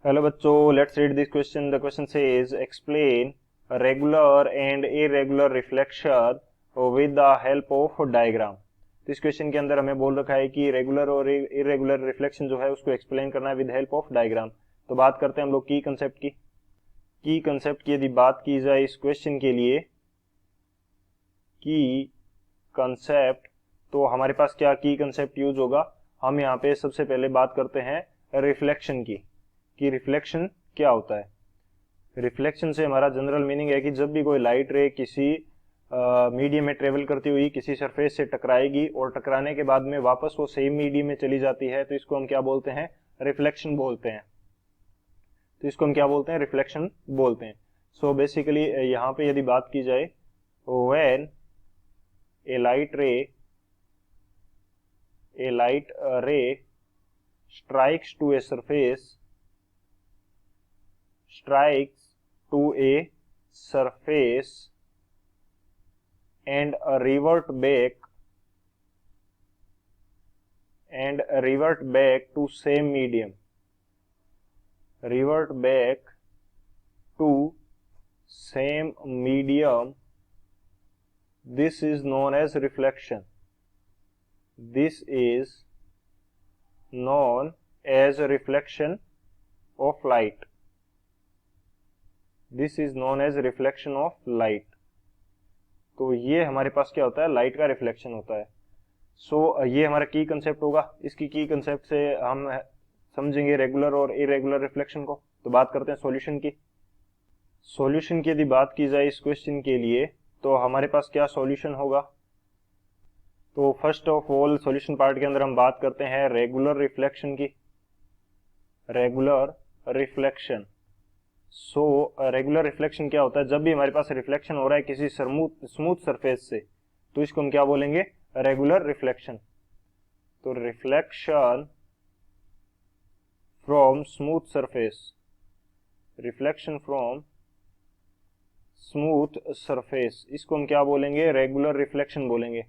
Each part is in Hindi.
हेलो बच्चों, let's read this question. The question says explain regular and irregular reflection with the help of diagram. तो इस क्वेश्चन के अंदर हमें बोल रखा है कि रेगुलर और इरेगुलर रिफ्लेक्शन जो है उसको एक्सप्लेन करना है विद हेल्प ऑफ डायग्राम. तो बात करते हैं हम लोग की कंसेप्ट की यदि बात की जाए इस क्वेश्चन के लिए की कंसेप्ट, तो हमारे पास क्या की कंसेप्ट यूज होगा. हम यहाँ पे सबसे पहले बात करते हैं रिफ्लेक्शन की कि रिफ्लेक्शन क्या होता है. रिफ्लेक्शन से हमारा जनरल मीनिंग है कि जब भी कोई लाइट रे किसी मीडियम में ट्रेवल करती हुई किसी सरफेस से टकराएगी और टकराने के बाद में वापस वो सेम मीडियम में चली जाती है, तो इसको हम क्या बोलते हैं, रिफ्लेक्शन बोलते हैं. तो इसको हम क्या बोलते हैं, रिफ्लेक्शन बोलते हैं. सो बेसिकली यहाँ पे यदि बात की जाए, व्हेन ए लाइट रे strikes to a surface and revert back to same medium, this is known as reflection. This is known as a reflection of light. This is known as reflection of light. तो ये हमारे पास क्या होता है, लाइट का रिफ्लेक्शन होता है. सो ये हमारा की कंसेप्ट होगा. इसकी की कंसेप्ट से हम समझेंगे रेगुलर और इरेगुलर रिफ्लेक्शन को. तो बात करते हैं सॉल्यूशन की यदि बात की जाए इस क्वेश्चन के लिए, तो हमारे पास क्या सॉल्यूशन होगा. तो first of all solution part के अंदर हम बात करते हैं रेगुलर रिफ्लेक्शन की. Regular reflection. So regular reflection क्या होता है, जब भी हमारे पास रिफ्लेक्शन हो रहा है किसी स्मूथ सरफेस से, तो इसको हम क्या बोलेंगे, रेगुलर रिफ्लेक्शन. तो रिफ्लेक्शन फ्रॉम स्मूथ सरफेस, इसको हम क्या बोलेंगे, रेगुलर रिफ्लेक्शन बोलेंगे.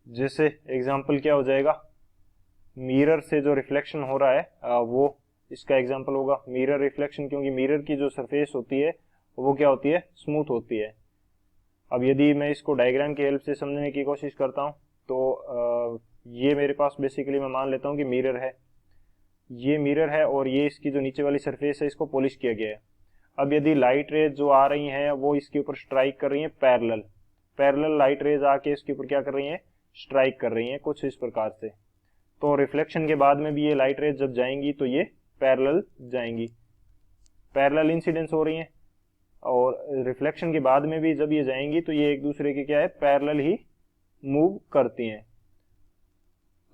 जैसे एग्जाम्पल क्या हो जाएगा, मिरर से जो रिफ्लेक्शन हो रहा है वो इसका एग्जाम्पल होगा, मिरर रिफ्लेक्शन. क्योंकि मिरर की जो सरफेस होती है वो क्या होती है, स्मूथ होती है. अब यदि मैं इसको डायग्राम की हेल्प से समझने की कोशिश करता हूँ, तो ये मेरे पास बेसिकली मैं मान लेता हूँ कि मिरर है. ये मिरर है और ये इसकी जो नीचे वाली सरफेस है इसको पॉलिश किया गया है. अब यदि लाइट रेज जो आ रही हैं वो इसके ऊपर स्ट्राइक कर रही हैं, पैरेलल लाइट रेज आके इसके ऊपर क्या कर रही हैं, स्ट्राइक कर रही हैं कुछ इस प्रकार से. तो रिफ्लेक्शन के बाद में भी ये लाइट रेज जब जाएंगी तो ये पैरेलल जाएंगी, पैरेलल इंसिडेंस हो रही हैं. और रिफ्लेक्शन के बाद में भी जब ये जाएंगी तो ये एक दूसरे के क्या है, पैरेलल ही मूव करती हैं.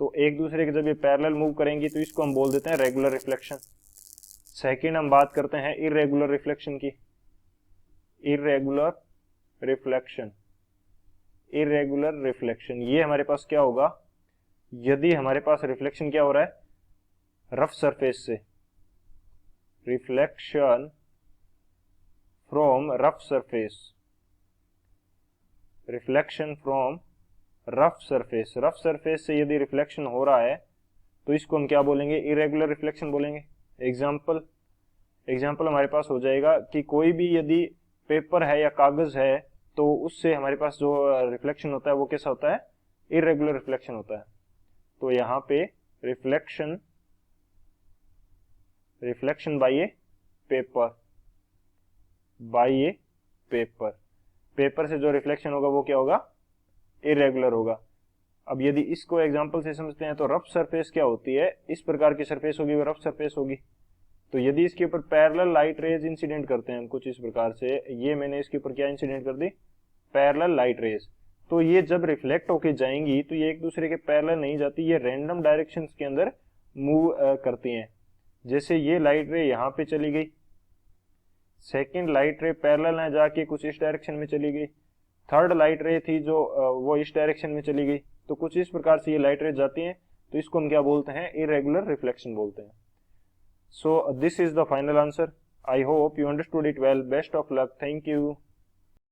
तो एक दूसरे के जब ये पैरेलल मूव करेंगी तो इसको हम बोल देते हैं रेगुलर रिफ्लेक्शन. सेकेंड हम बात करते हैं इरेगुलर रिफ्लेक्शन की. इरेगुलर रिफ्लेक्शन ये हमारे पास क्या होगा, यदि हमारे पास रिफ्लेक्शन क्या हो रहा है, रफ सरफेस से, रिफ्लेक्शन फ्रॉम रफ सरफेस से यदि रिफ्लेक्शन हो रहा है तो इसको हम क्या बोलेंगे, इरेगुलर रिफ्लेक्शन बोलेंगे. एग्जाम्पल हमारे पास हो जाएगा कि कोई भी यदि पेपर है या कागज है तो उससे हमारे पास जो रिफ्लेक्शन होता है वो कैसा होता है, इरेगुलर रिफ्लेक्शन होता है. तो यहाँ पे रिफ्लेक्शन बाय ए पेपर से जो रिफ्लेक्शन होगा वो क्या होगा, इरेगुलर होगा. अब यदि इसको एग्जांपल से समझते हैं तो रफ सरफेस क्या होती है, इस प्रकार की सरफेस होगी वो रफ सरफेस होगी. तो यदि इसके ऊपर पैरेलल लाइट रेज इंसिडेंट करते हैं हम कुछ इस प्रकार से, ये मैंने इसके ऊपर क्या इंसिडेंट कर दी, पैरेलल लाइट रेज, तो ये जब रिफ्लेक्ट होके जाएंगी तो ये एक दूसरे के पैरेलल नहीं जाती, ये रैंडम डायरेक्शंस के अंदर मूव करती हैं. जैसे ये लाइट रे यहाँ पे चली गई, सेकेंड लाइट रे पैरेलल ना जाके कुछ इस डायरेक्शन में चली गई, थर्ड लाइट रे थी जो वो इस डायरेक्शन में चली गई. तो कुछ इस प्रकार से ये लाइट रे जाती हैं, तो इसको हम क्या बोलते हैं, इरेगुलर रिफ्लेक्शन बोलते हैं. So this is the final answer. I hope you understood it well. Best of luck. Thank you.